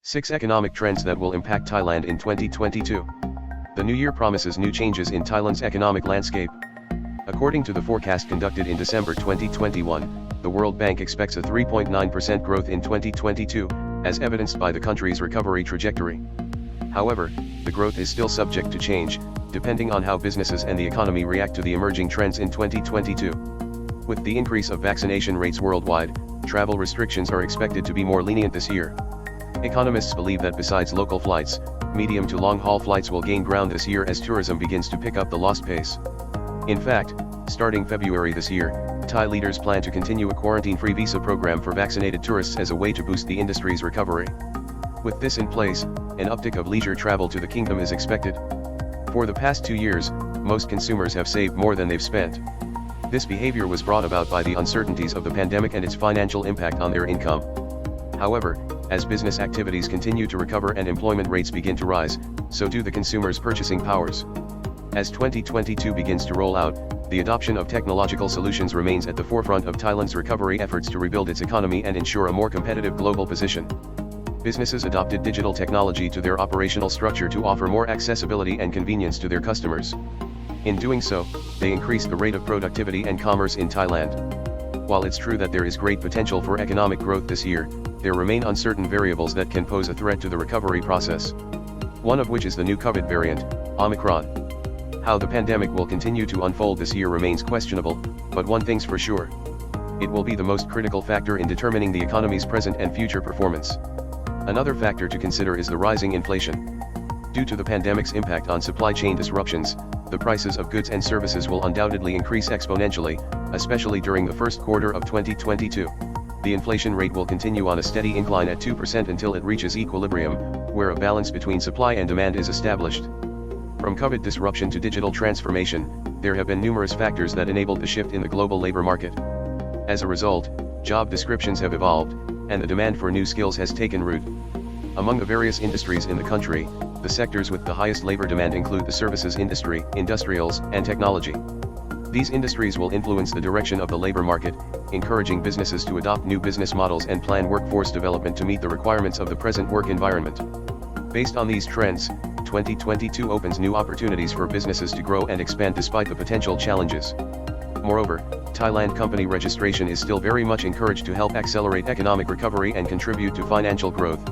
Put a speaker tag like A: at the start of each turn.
A: 6 Economic Trends that will impact Thailand in 2022. The new year promises new changes in Thailand's economic landscape. According to the forecast conducted in December 2021, the World Bank expects a 3.9% growth in 2022, as evidenced by the country's recovery trajectory. However, the growth is still subject to change, depending on how businesses and the economy react to the emerging trends in 2022. With the increase of vaccination rates worldwide, travel restrictions are expected to be more lenient this year. Economists believe that besides local flights, medium to long-haul flights will gain ground this year as tourism begins to pick up the lost pace. In fact, starting February this year, Thai leaders plan to continue a quarantine-free visa program for vaccinated tourists as a way to boost the industry's recovery. With this in place, an uptick of leisure travel to the kingdom is expected. For the past 2 years, most consumers have saved more than they've spent. This behavior was brought about by the uncertainties of the pandemic and its financial impact on their income. However, as business activities continue to recover and employment rates begin to rise, so do the consumers' purchasing powers. As 2022 begins to roll out, the adoption of technological solutions remains at the forefront of Thailand's recovery efforts to rebuild its economy and ensure a more competitive global position. Businesses adopted digital technology to their operational structure to offer more accessibility and convenience to their customers. In doing so, they increased the rate of productivity and commerce in Thailand. While it's true that there is great potential for economic growth this year, there remain uncertain variables that can pose a threat to the recovery process. One of which is the new COVID variant, Omicron. How the pandemic will continue to unfold this year remains questionable, but one thing's for sure. It will be the most critical factor in determining the economy's present and future performance. Another factor to consider is the rising inflation. Due to the pandemic's impact on supply chain disruptions, the prices of goods and services will undoubtedly increase exponentially, especially during the first quarter of 2022. The inflation rate will continue on a steady incline at 2% until it reaches equilibrium, where a balance between supply and demand is established. From COVID disruption to digital transformation, there have been numerous factors that enabled the shift in the global labor market. As a result, job descriptions have evolved, and the demand for new skills has taken root. Among the various industries in the country, the sectors with the highest labor demand include the services industry, industrials, and technology. These industries will influence the direction of the labor market, encouraging businesses to adopt new business models and plan workforce development to meet the requirements of the present work environment. Based on these trends, 2022 opens new opportunities for businesses to grow and expand despite the potential challenges. Moreover, Thailand company registration is still very much encouraged to help accelerate economic recovery and contribute to financial growth.